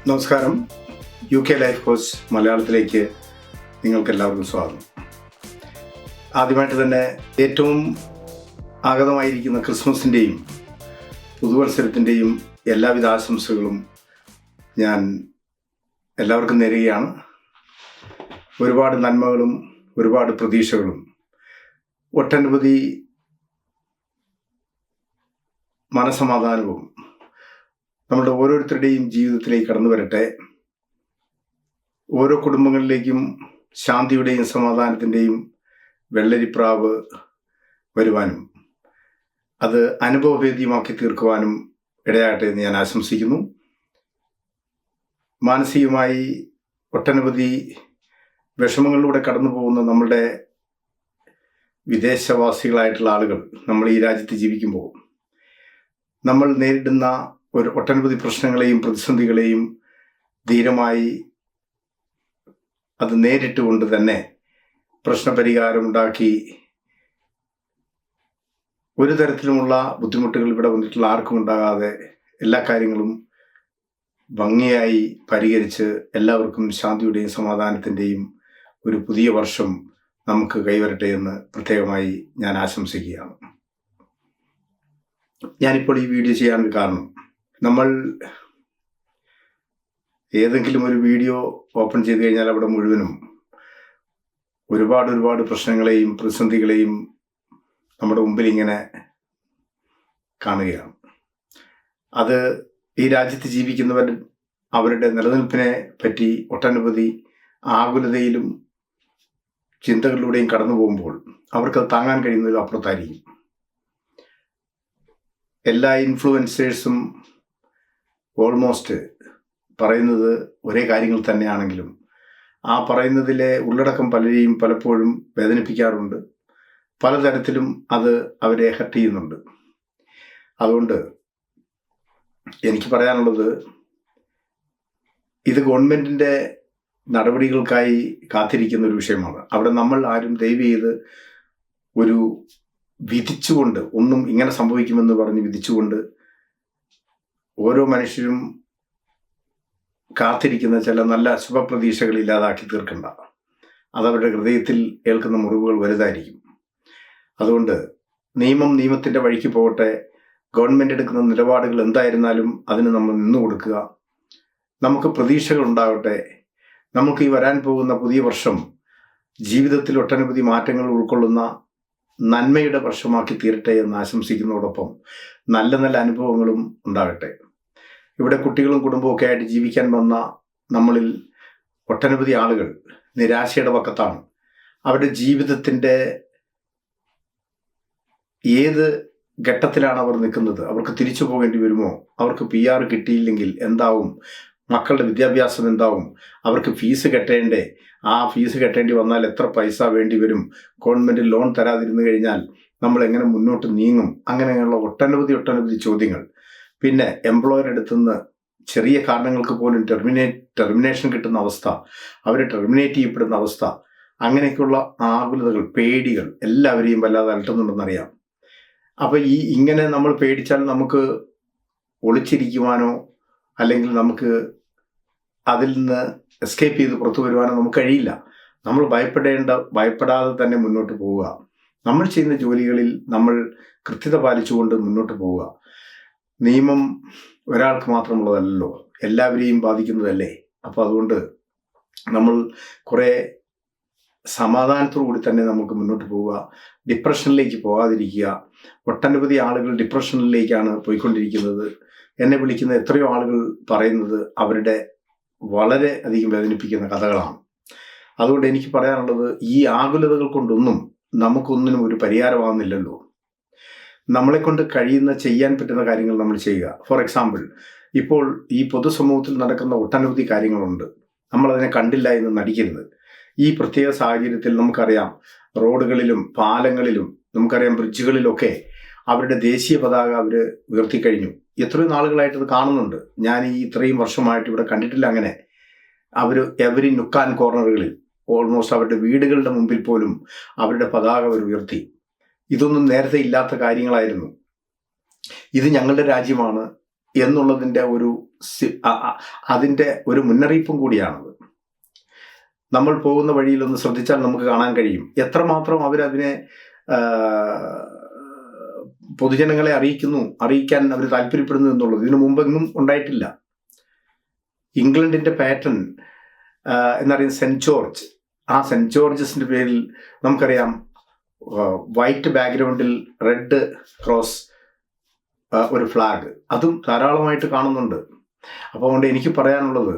നമസ്കാരം. UK life coach മലയാളത്തിലേക്ക് നിങ്ങൾക്കെല്ലാവർക്കും സ്വാഗതം. ആദ്യമായിട്ട് തന്നെ ഏറ്റവും ആഗതമായിരിക്കുന്ന ക്രിസ്മസിൻ്റെയും പുതുവത്സരത്തിൻ്റെയും എല്ലാവിധ ആശംസകളും ഞാൻ എല്ലാവർക്കും നേരുകയാണ്. ഒരുപാട് നന്മകളും ഒരുപാട് പ്രതീക്ഷകളും ഒട്ടനവധി മനസമാധാനവും നമ്മുടെ ഓരോരുത്തരുടെയും ജീവിതത്തിലേക്ക് കടന്നു വരട്ടെ. ഓരോ കുടുംബങ്ങളിലേക്കും ശാന്തിയുടെയും സമാധാനത്തിൻ്റെയും വെള്ളരിപ്രാവ് വരുവാനും അത് അനുഭവവേദ്യമാക്കി തീർക്കുവാനും ഇടയാകട്ടെ എന്ന് ഞാൻ ആശംസിക്കുന്നു. മാനസികമായി ഒട്ടനവധി വിഷമങ്ങളിലൂടെ കടന്നു പോകുന്ന നമ്മളുടെ വിദേശവാസികളായിട്ടുള്ള ആളുകൾ നമ്മൾ ഈ രാജ്യത്ത് ജീവിക്കുമ്പോൾ നമ്മൾ നേരിടുന്ന ഒട്ടനവധി പ്രശ്നങ്ങളെയും പ്രതിസന്ധികളെയും ധീരമായി അത് നേരിട്ടുകൊണ്ട് തന്നെ പ്രശ്നപരിഹാരമുണ്ടാക്കി ഒരു തരത്തിലുമുള്ള ബുദ്ധിമുട്ടുകൾ ഇവിടെ വന്നിട്ടുള്ള ആർക്കും ഉണ്ടാകാതെ എല്ലാ കാര്യങ്ങളും ഭംഗിയായി പരിഹരിച്ച് എല്ലാവർക്കും ശാന്തിയുടെയും സമാധാനത്തിൻ്റെയും ഒരു പുതിയ വർഷം നമുക്ക് കൈവരട്ടെ എന്ന് പ്രത്യേകമായി ഞാൻ ആശംസിക്കുകയാണ്. ഞാനിപ്പോൾ ഈ വീഡിയോ ചെയ്യാനൊരു കാരണം, നമ്മൾ ഏതെങ്കിലും ഒരു വീഡിയോ ഓപ്പൺ ചെയ്ത് കഴിഞ്ഞാൽ അവിടെ മുഴുവനും ഒരുപാട് പ്രശ്നങ്ങളെയും പ്രതിസന്ധികളെയും നമ്മുടെ മുമ്പിൽ ഇങ്ങനെ കാണുകയാണ്. അത് ഈ രാജ്യത്ത് ജീവിക്കുന്നവർ അവരുടെ നിലനിൽപ്പിനെ പറ്റി ഒട്ടനവധി ആകുലതയിലും ചിന്തകളിലൂടെയും കടന്നു പോകുമ്പോൾ അവർക്കത് താങ്ങാൻ കഴിയുന്നതിലും അപ്പുറത്തായിരിക്കും. എല്ലാ ഇൻഫ്ലുവൻസേഴ്സും ഓൾമോസ്റ്റ് പറയുന്നത് ഒരേ കാര്യങ്ങൾ തന്നെയാണെങ്കിലും ആ പറയുന്നതിലെ ഉള്ളടക്കം പലരെയും പലപ്പോഴും വേദനിപ്പിക്കാറുണ്ട്. പലതരത്തിലും അത് അവരെ ഹർട്ട് ചെയ്യുന്നുണ്ട്. അതുകൊണ്ട് എനിക്ക് പറയാനുള്ളത്, ഇത് ഗവൺമെൻറ്റിൻ്റെ നടപടികൾക്കായി കാത്തിരിക്കുന്ന ഒരു വിഷയമാണ്. അവിടെ നമ്മൾ ആരും ദയവ് ചെയ്ത് ഒരു വിധിച്ചുകൊണ്ട് ഒന്നും ഇങ്ങനെ സംഭവിക്കുമെന്ന് പറഞ്ഞ് വിധിച്ചുകൊണ്ട് ഓരോ മനുഷ്യരും കാത്തിരിക്കുന്ന ചില നല്ല ശുഭപ്രതീക്ഷകൾ ഇല്ലാതാക്കി തീർക്കണ്ട. അതവരുടെ ഹൃദയത്തിൽ ഏൽക്കുന്ന മുറിവുകൾ വലുതായിരിക്കും. അതുകൊണ്ട് നിയമത്തിൻ്റെ വഴിക്ക് പോകട്ടെ. ഗവൺമെൻറ് എടുക്കുന്ന നിലപാടുകൾ എന്തായിരുന്നാലും അതിന് നമ്മൾ നിന്നു കൊടുക്കുക. നമുക്ക് പ്രതീക്ഷകൾ ഉണ്ടാകട്ടെ. നമുക്ക് ഈ വരാൻ പോകുന്ന പുതിയ വർഷം ജീവിതത്തിൽ ഒട്ടനവധി മാറ്റങ്ങൾ ഉൾക്കൊള്ളുന്ന നന്മയുടെ വർഷമാക്കി തീരട്ടെ എന്ന് ആശംസിക്കുന്നതോടൊപ്പം നല്ല അനുഭവങ്ങളും ഉണ്ടാകട്ടെ. ഇവിടെ കുട്ടികളും കുടുംബവും ഒക്കെ ആയിട്ട് ജീവിക്കാൻ വന്ന നമ്മളിൽ ഒട്ടനവധി ആളുകൾ നിരാശയുടെ പക്കത്താണ്. അവരുടെ ജീവിതത്തിൻ്റെ ഏത് ഘട്ടത്തിലാണ് അവർ നിൽക്കുന്നത്? അവർക്ക് തിരിച്ചു പോകേണ്ടി വരുമോ? അവർക്ക് PR കിട്ടിയില്ലെങ്കിൽ എന്താവും? മക്കളുടെ വിദ്യാഭ്യാസം എന്താവും? അവർക്ക് ഫീസ് കെട്ടേണ്ടേ? ആ ഫീസ് കെട്ടേണ്ടി വന്നാൽ എത്ര പൈസ വേണ്ടി വരും? ഗവൺമെൻറ് ലോൺ തരാതിരുന്നു കഴിഞ്ഞാൽ നമ്മൾ എങ്ങനെ മുന്നോട്ട് നീങ്ങും? അങ്ങനെയുള്ള ഒട്ടനവധി ചോദ്യങ്ങൾ. പിന്നെ എംപ്ലോയർ അടുത്തുനിന്ന് ചെറിയ കാരണങ്ങൾക്ക് പോലും ടെർമിനേഷൻ കിട്ടുന്ന അവസ്ഥ, അവരെ ടെർമിനേറ്റ് ചെയ്യപ്പെടുന്ന അവസ്ഥ, അങ്ങനെയൊക്കെയുള്ള ആകുലതകൾ, പേടികൾ എല്ലാവരെയും വല്ലാതെ അലട്ടുന്നുണ്ടെന്നറിയാം. അപ്പോൾ ഇങ്ങനെ നമ്മൾ പേടിച്ചാൽ നമുക്ക് ഒളിച്ചിരിക്കുവാനോ അല്ലെങ്കിൽ നമുക്ക് അതിൽ നിന്ന് എസ്കേപ്പ് ചെയ്ത് പുറത്തു വരുവാനോ നമുക്ക് കഴിയില്ല. നമ്മൾ ഭയപ്പെടാതെ തന്നെ മുന്നോട്ട് പോവുക. നമ്മൾ ചെയ്യുന്ന ജോലികളിൽ നമ്മൾ കൃത്യത പാലിച്ചുകൊണ്ട് മുന്നോട്ട് പോവുക. നിയമം ഒരാൾക്ക് മാത്രമുള്ളതല്ലോ, എല്ലാവരെയും ബാധിക്കുന്നതല്ലേ. അപ്പോൾ അതുകൊണ്ട് നമ്മൾ കുറേ സമാധാനത്തോടു കൂടി തന്നെ നമുക്ക് മുന്നോട്ട് പോവുക. ഡിപ്രഷനിലേക്ക് പോകാതിരിക്കുക. ഒട്ടനവധി ആളുകൾ ഡിപ്രഷനിലേക്കാണ് പോയിക്കൊണ്ടിരിക്കുന്നത്. എന്നെ വിളിക്കുന്ന എത്രയോ ആളുകൾ പറയുന്നത് അവരുടെ വളരെ അധികം വേദനിപ്പിക്കുന്ന കഥകളാണ്. അതുകൊണ്ട് എനിക്ക് പറയാനുള്ളത്, ഈ ആകുലതകൾ കൊണ്ടൊന്നും നമുക്കൊന്നിനും ഒരു പരിഹാരമാകുന്നില്ലല്ലോ. നമ്മളെക്കൊണ്ട് കഴിയുന്ന ചെയ്യാൻ പറ്റുന്ന കാര്യങ്ങൾ നമ്മൾ ചെയ്യുക. ഫോർ എക്സാമ്പിൾ, ഇപ്പോൾ ഈ പൊതുസമൂഹത്തിൽ നടക്കുന്ന ഒട്ടനവധി കാര്യങ്ങളുണ്ട്. നമ്മളതിനെ കണ്ടില്ല എന്ന് നടിക്കരുത്. ഈ പ്രത്യേക സാഹചര്യത്തിൽ നമുക്കറിയാം, റോഡുകളിലും പാലങ്ങളിലും നമുക്കറിയാം ബ്രിഡ്ജുകളിലൊക്കെ അവരുടെ ദേശീയ പതാക അവർ ഉയർത്തിക്കഴിഞ്ഞു. എത്രയോ നാളുകളായിട്ട് അത് കാണുന്നുണ്ട്. ഞാൻ ഈ ഇത്രയും വർഷമായിട്ട് ഇവിടെ കണ്ടിട്ടില്ല അങ്ങനെ. അവർ എവരി നുക്ക് ആൻഡ് കോർണറുകളിൽ ഓൾമോസ്റ്റ് അവരുടെ വീടുകളുടെ മുമ്പിൽ പോലും അവരുടെ പതാക അവർ ഉയർത്തി. ഇതൊന്നും നേരത്തെ ഇല്ലാത്ത കാര്യങ്ങളായിരുന്നു. ഇത് ഞങ്ങളുടെ രാജ്യമാണ്, എന്നുള്ളതിൻ്റെ അതിൻ്റെ ഒരു മുന്നറിയിപ്പും കൂടിയാണത്. നമ്മൾ പോകുന്ന വഴിയിലൊന്ന് ശ്രദ്ധിച്ചാൽ നമുക്ക് കാണാൻ കഴിയും എത്രമാത്രം അവരതിനെ പൊതുജനങ്ങളെ അറിയിക്കാൻ അവർ താല്പര്യപ്പെടുന്നു എന്നുള്ളത് ഇതിനു മുമ്പെങ്ങും ഉണ്ടായിട്ടില്ല. ഇംഗ്ലണ്ടിൻ്റെ പാറ്റേൺ എന്നറിയുന്ന സെൻറ്റ് ജോർജ്, ആ സെൻറ്റ് ജോർജസിൻ്റെ പേരിൽ നമുക്കറിയാം വൈറ്റ് ബാക്ക്ഗ്രൗണ്ടിൽ റെഡ് ക്രോസ് ഒരു ഫ്ലാഗ്, അതും ധാരാളമായിട്ട് കാണുന്നുണ്ട്. അപ്പോൾ അതുകൊണ്ട് എനിക്ക് പറയാനുള്ളത്,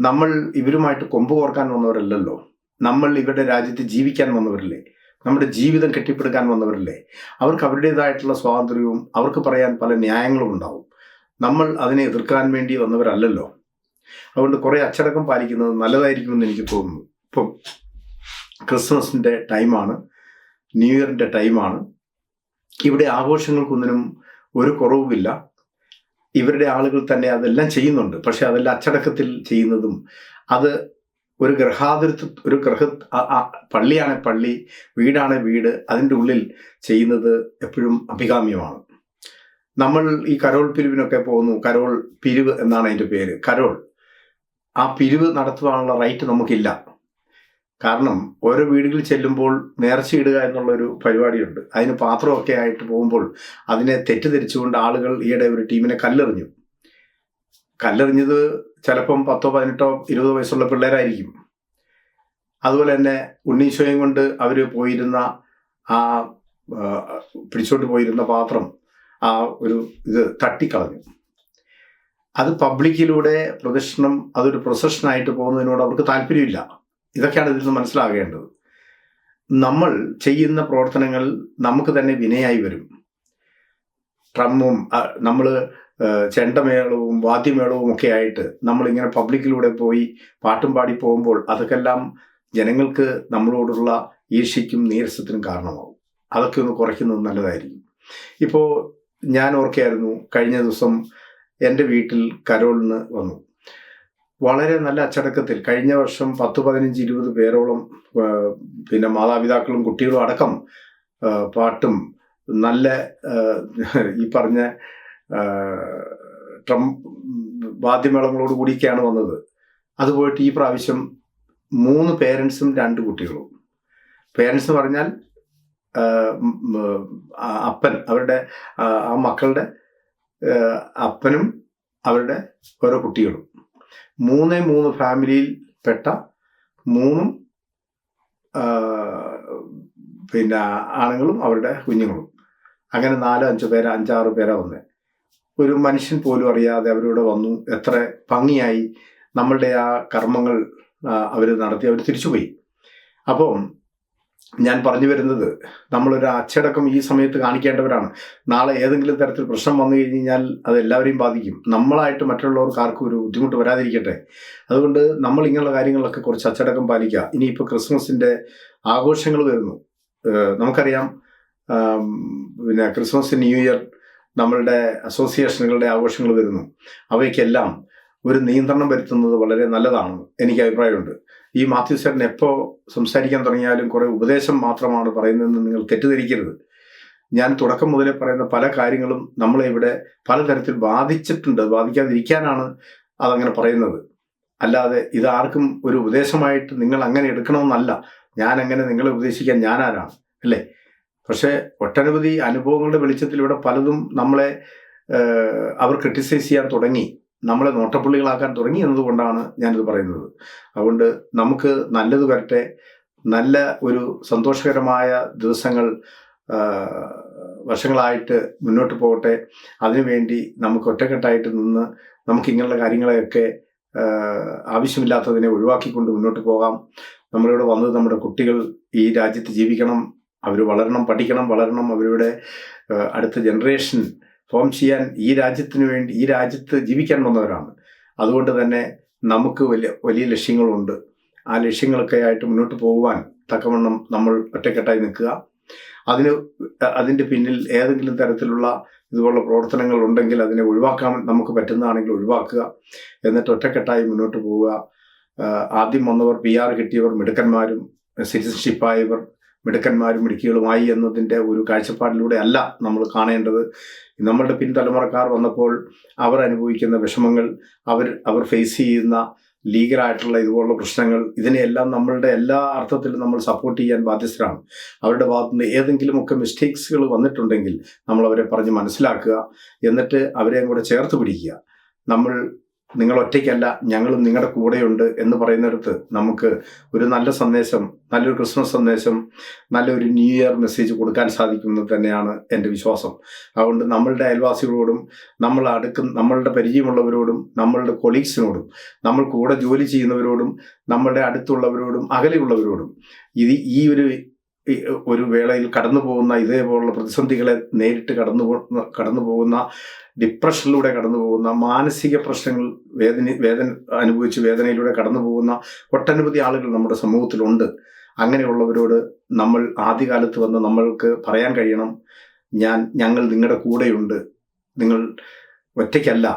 നമ്മൾ ഇവരുമായിട്ട് കൊമ്പ് കോർക്കാൻ വന്നവരല്ലല്ലോ, നമ്മൾ ഇവരുടെ രാജ്യത്ത് ജീവിക്കാൻ വന്നവരല്ലേ, നമ്മുടെ ജീവിതം കെട്ടിപ്പടുക്കാൻ വന്നവരല്ലേ. അവർക്ക് അവരുടേതായിട്ടുള്ള സ്വാതന്ത്ര്യവും അവർക്ക് പറയാൻ പല ന്യായങ്ങളും ഉണ്ടാവും. നമ്മൾ അതിനെ എതിർക്കാൻ വേണ്ടി വന്നവരല്ലല്ലോ. അതുകൊണ്ട് കുറേ അച്ചടക്കം പാലിക്കുന്നത് നല്ലതായിരിക്കുമെന്ന് എനിക്ക് തോന്നുന്നു. ഇപ്പം ക്രിസ്മസിൻ്റെ ടൈമാണ്, ന്യൂ ഇയറിൻ്റെ ടൈമാണ്. ഇവിടെ ആഘോഷങ്ങൾക്കൊന്നിനും ഒരു കുറവുമില്ല. ഇവരുടെ ആളുകൾ തന്നെ അതെല്ലാം ചെയ്യുന്നുണ്ട്. പക്ഷെ അതെല്ലാം അച്ചടക്കത്തിൽ ചെയ്യുന്നതും, അത് ഒരു പള്ളിയാണ് പള്ളി, വീടാണ് വീട്, അതിൻ്റെ ഉള്ളിൽ ചെയ്യുന്നത് എപ്പോഴും അഭികാമ്യമാണ്. നമ്മൾ ഈ കരോൾ പിരിവിനൊക്കെ പോകുന്നു. കരോൾ പിരിവ് എന്നാണ് അതിൻ്റെ പേര്, കരോൾ. ആ പിരിവ് നടത്തുവാനുള്ള റൈറ്റ് നമുക്കില്ല. കാരണം ഓരോ വീടുകളിൽ ചെല്ലുമ്പോൾ നേർച്ചയിടുക എന്നുള്ളൊരു പരിപാടിയുണ്ട്. അതിന് പാത്രമൊക്കെ ആയിട്ട് പോകുമ്പോൾ അതിനെ തെറ്റിദ്ധരിച്ചുകൊണ്ട് ആളുകൾ ഈയിടെ ഒരു ടീമിനെ കല്ലെറിഞ്ഞത് ചിലപ്പം 10, 18, 20 വയസ്സുള്ള പിള്ളേരായിരിക്കും. അതുപോലെ തന്നെ ഉണ്ണീശോയും കൊണ്ട് അവർ പോയിരുന്ന ആ പിടിച്ചോണ്ട് പോയിരുന്ന പാത്രം ആ ഒരു ഇത് തട്ടിക്കളഞ്ഞു. അത് പബ്ലിക്കിലൂടെ പ്രദർശനം, അതൊരു പ്രൊസഷനായിട്ട് പോകുന്നതിനോട് അവർക്ക് താല്പര്യമില്ല. ഇതൊക്കെയാണ് ഇതിൽ നിന്ന് മനസ്സിലാകേണ്ടത്. നമ്മൾ ചെയ്യുന്ന പ്രവർത്തനങ്ങൾ നമുക്ക് തന്നെ വിനയായി വരും. ഡ്രമ്മും നമ്മൾ ചെണ്ടമേളവും വാദ്യമേളവും ഒക്കെ ആയിട്ട് നമ്മളിങ്ങനെ പബ്ലിക്കിലൂടെ പോയി പാട്ടും പാടി പോകുമ്പോൾ അതൊക്കെല്ലാം ജനങ്ങൾക്ക് നമ്മളോടുള്ള ഈർഷ്യയ്ക്കും നീരസത്തിനും കാരണമാവും. അതൊക്കെ ഒന്ന് കുറയ്ക്കുന്നത് നല്ലതായിരിക്കും. ഇപ്പോൾ ഞാൻ ഓർക്കുകയായിരുന്നു, കഴിഞ്ഞ ദിവസം എൻ്റെ വീട്ടിൽ കരോളിന് വന്നു. വളരെ നല്ല അച്ചടക്കത്തിൽ കഴിഞ്ഞ വർഷം 10, 15, 20 പേരോളം പിന്നെ മാതാപിതാക്കളും കുട്ടികളും അടക്കം പാട്ടും നല്ല ഈ പറഞ്ഞ വാദ്യമേളങ്ങളോട് കൂടിയൊക്കെയാണ് വന്നത്. അതുപോയിട്ട് ഈ പ്രാവശ്യം 3 പേരൻസും 2 കുട്ടികളും. പേരൻസ് എന്ന് പറഞ്ഞാൽ അപ്പൻ, അവരുടെ ആ മക്കളുടെ അപ്പനും അവരുടെ ഓരോ കുട്ടികളും, 3 ഫാമിലിയിൽ പെട്ട 3 പിന്നെ ആണുങ്ങളും അവരുടെ കുഞ്ഞുങ്ങളും, അങ്ങനെ 4-5 പേര് 5-6 പേരാ വന്നത്. ഒരു മനുഷ്യൻ പോലും അറിയാതെ അവരിവിടെ വന്നു. എത്ര ഭംഗിയായി നമ്മളുടെ ആ കർമ്മങ്ങൾ അവർ നടത്തി, അവർ തിരിച്ചുപോയി. അപ്പം ഞാൻ പറഞ്ഞു വരുന്നത്, നമ്മളൊരു അച്ചടക്കം ഈ സമയത്ത് കാണിക്കേണ്ടവരാണ്. നാളെ ഏതെങ്കിലും തരത്തിൽ പ്രശ്നം വന്നു കഴിഞ്ഞാൽ അത് എല്ലാവരെയും ബാധിക്കും. നമ്മളായിട്ട് മറ്റുള്ളവർക്ക് ആർക്കും ഒരു ബുദ്ധിമുട്ട് വരാതിരിക്കട്ടെ. അതുകൊണ്ട് നമ്മൾ ഇങ്ങനെയുള്ള കാര്യങ്ങളൊക്കെ കുറച്ച് അച്ചടക്കം പാലിക്കുക. ഇനിയിപ്പോൾ ക്രിസ്മസിൻ്റെ ആഘോഷങ്ങൾ വരുന്നു. നമുക്കറിയാം, പിന്നെ ക്രിസ്മസ്, ന്യൂ ഇയർ, നമ്മളുടെ അസോസിയേഷനുകളുടെ ആഘോഷങ്ങൾ വരുന്നു. അവയ്ക്കെല്ലാം ഒരു നിയന്ത്രണം വരുത്തുന്നത് വളരെ നല്ലതാണെന്ന് എനിക്ക് അഭിപ്രായമുണ്ട്. ഈ മാത്യു സാറിന് എപ്പോൾ സംസാരിക്കാൻ തുടങ്ങിയാലും കുറേ ഉപദേശം മാത്രമാണ് പറയുന്നതെന്ന് നിങ്ങൾ തെറ്റിദ്ധരിക്കരുത്. ഞാൻ തുടക്കം മുതലേ പറയുന്ന പല കാര്യങ്ങളും നമ്മളെ ഇവിടെ പലതരത്തിൽ ബാധിച്ചിട്ടുണ്ട്. ബാധിക്കാതിരിക്കാനാണ് അതങ്ങനെ പറയുന്നത്. അല്ലാതെ ഇതാർക്കും ഒരു ഉപദേശമായിട്ട് നിങ്ങൾ അങ്ങനെ എടുക്കണമെന്നല്ല. ഞാൻ അങ്ങനെ നിങ്ങളെ ഉപദേശിക്കാൻ ഞാനാരാണ്, അല്ലേ? പക്ഷേ ഒട്ടനവധി അനുഭവങ്ങളുടെ വെളിച്ചത്തിൽ ഇവിടെ പലതും നമ്മളെ അവർ ക്രിട്ടിസൈസ് ചെയ്യാൻ തുടങ്ങി, നമ്മളെ നോട്ടപ്പുള്ളികളാക്കാൻ തുടങ്ങി എന്നതുകൊണ്ടാണ് ഞാനിത് പറയുന്നത്. അതുകൊണ്ട് നമുക്ക് നല്ലത് വരട്ടെ, നല്ല ഒരു സന്തോഷകരമായ ദിവസങ്ങൾ വർഷങ്ങളായിട്ട് മുന്നോട്ട് പോകട്ടെ. അതിനുവേണ്ടി നമുക്ക് ഒറ്റക്കെട്ടായിട്ട് നിന്ന് നമുക്ക് ഇങ്ങനെയുള്ള കാര്യങ്ങളെയൊക്കെ ആവശ്യമില്ലാത്തതിനെ ഒഴിവാക്കിക്കൊണ്ട് മുന്നോട്ട് പോകാം. നമ്മളിവിടെ വന്നത് നമ്മുടെ കുട്ടികൾ ഈ രാജ്യത്ത് ജീവിക്കണം, അവർ വളരണം, പഠിക്കണം, വളരണം, അവരുടെ അടുത്ത ജനറേഷൻ ഫോം ചെയ്യാൻ ഈ രാജ്യത്തിന് വേണ്ടി, ഈ രാജ്യത്ത് ജീവിക്കാൻ വന്നവരാണ്. അതുകൊണ്ട് തന്നെ നമുക്ക് വലിയ ലക്ഷ്യങ്ങളുണ്ട്. ആ ലക്ഷ്യങ്ങളൊക്കെ ആയിട്ട് മുന്നോട്ട് പോകുവാൻ തക്കവണ്ണം നമ്മൾ ഒറ്റക്കെട്ടായി നിൽക്കുക. അതിൻ്റെ പിന്നിൽ ഏതെങ്കിലും തരത്തിലുള്ള ഇതുപോലുള്ള പ്രവർത്തനങ്ങൾ ഉണ്ടെങ്കിൽ അതിനെ ഒഴിവാക്കാൻ നമുക്ക് പറ്റുന്നതാണെങ്കിൽ ഒഴിവാക്കുക. എന്നിട്ട് ഒറ്റക്കെട്ടായി മുന്നോട്ട് പോവുക. ആദ്യം വന്നവർ, PR കിട്ടിയവർ മിടുക്കന്മാരും, സിറ്റിസൺഷിപ്പായവർ മിടുക്കന്മാരും മിടുക്കികളുമായി എന്നതിൻ്റെ ഒരു കാഴ്ചപ്പാടിലൂടെ അല്ല നമ്മൾ കാണേണ്ടത്. നമ്മളുടെ പിൻതലമുറക്കാർ വന്നപ്പോൾ അവർ അനുഭവിക്കുന്ന വിഷമങ്ങൾ, അവർ ഫേസ് ചെയ്യുന്ന ലീഗലായിട്ടുള്ള ഇതുപോലുള്ള പ്രശ്നങ്ങൾ, ഇതിനെയെല്ലാം നമ്മളുടെ എല്ലാ അർത്ഥത്തിലും നമ്മൾ സപ്പോർട്ട് ചെയ്യാൻ ബാധ്യസ്ഥരാണ്. അവരുടെ ഭാഗത്തുനിന്ന് ഏതെങ്കിലുമൊക്കെ മിസ്റ്റേക്സുകൾ വന്നിട്ടുണ്ടെങ്കിൽ നമ്മൾ അവരെ പറഞ്ഞ് മനസ്സിലാക്കുക, എന്നിട്ട് അവരെയും കൂടെ ചേർത്ത് പിടിക്കുക. നിങ്ങൾ ഒറ്റയ്ക്കല്ല, ഞങ്ങളും നിങ്ങളുടെ കൂടെയുണ്ട് എന്ന് പറയുന്നിടത്ത് നമുക്ക് ഒരു നല്ല സന്ദേശം, നല്ലൊരു ക്രിസ്മസ് സന്ദേശം, നല്ലൊരു ന്യൂ ഇയർ മെസ്സേജ് കൊടുക്കാൻ സാധിക്കുന്നത് തന്നെയാണ് എൻ്റെ വിശ്വാസം. അതുകൊണ്ട് നമ്മളുടെ അയൽവാസികളോടും നമ്മളുടെ പരിചയമുള്ളവരോടും നമ്മളുടെ കൊളീഗ്സിനോടും നമ്മൾ കൂടെ ജോലി ചെയ്യുന്നവരോടും നമ്മളുടെ അടുത്തുള്ളവരോടും അകലെയുള്ളവരോടും ഈ ഒരു വേളയിൽ കടന്നു പോകുന്ന ഇതേപോലുള്ള പ്രതിസന്ധികളെ നേരിട്ട് കടന്നു പോകുന്ന, ഡിപ്രഷനിലൂടെ കടന്നു പോകുന്ന, മാനസിക പ്രശ്നങ്ങൾ വേദന അനുഭവിച്ച് വേദനയിലൂടെ കടന്നു പോകുന്ന ഒട്ടനവധി ആളുകൾ നമ്മുടെ സമൂഹത്തിലുണ്ട്. അങ്ങനെയുള്ളവരോട് നമ്മൾ ആദ്യകാലത്ത് വന്ന് നമ്മൾക്ക് പറയാൻ കഴിയണം, ഞങ്ങൾ നിങ്ങളുടെ കൂടെയുണ്ട്, നിങ്ങൾ ഒറ്റയ്ക്കല്ല,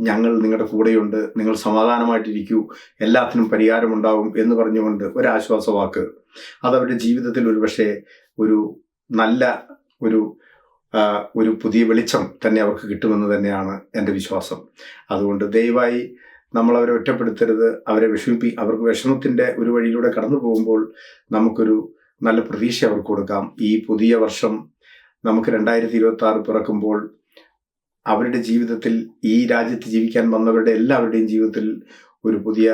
ഞങ്ങൾ നിങ്ങളുടെ കൂടെയുണ്ട്, നിങ്ങൾ സമാധാനമായിട്ടിരിക്കൂ, എല്ലാത്തിനും പരിഹാരമുണ്ടാവും എന്ന് പറഞ്ഞുകൊണ്ട് ഒരാശ്വാസവാക്ക് അതവരുടെ ജീവിതത്തിൽ ഒരുപക്ഷെ ഒരു നല്ല ഒരു പുതിയ വെളിച്ചം തന്നെ അവർക്ക് കിട്ടുമെന്ന് തന്നെയാണ് എൻ്റെ വിശ്വാസം. അതുകൊണ്ട് ദയവായി നമ്മളവരെ ഒറ്റപ്പെടുത്തരുത്, അവർക്ക് വിഷമത്തിൻ്റെ ഒരു വഴിയിലൂടെ കടന്നു പോകുമ്പോൾ നമുക്കൊരു നല്ല പ്രതീക്ഷ അവർക്ക് കൊടുക്കാം. ഈ പുതിയ വർഷം നമുക്ക് 2026 പിറക്കുമ്പോൾ അവരുടെ ജീവിതത്തിൽ, ഈ രാജ്യത്ത് ജീവിക്കാൻ വന്നവരുടെ എല്ലാവരുടെയും ജീവിതത്തിൽ ഒരു പുതിയ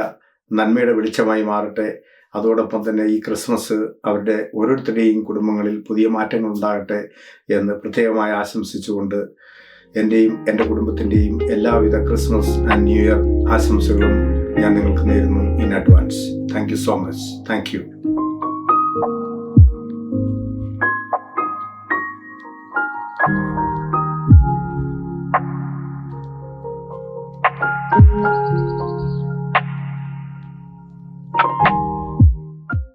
നന്മയുടെ വെളിച്ചമായി മാറട്ടെ. അതോടൊപ്പം തന്നെ ഈ ക്രിസ്മസ് അവരുടെ ഓരോരുത്തരുടെയും കുടുംബങ്ങളിൽ പുതിയ മാറ്റങ്ങൾ ഉണ്ടാകട്ടെ എന്ന് പ്രത്യേകമായി ആശംസിച്ചുകൊണ്ട് എൻ്റെയും എൻ്റെ കുടുംബത്തിൻ്റെയും എല്ലാവിധ ക്രിസ്മസ് ആൻഡ് ന്യൂ ഇയർ ആശംസകളും ഞാൻ നിങ്ങൾക്ക് നേരുന്നു in advance. Thank you so much. Thank you.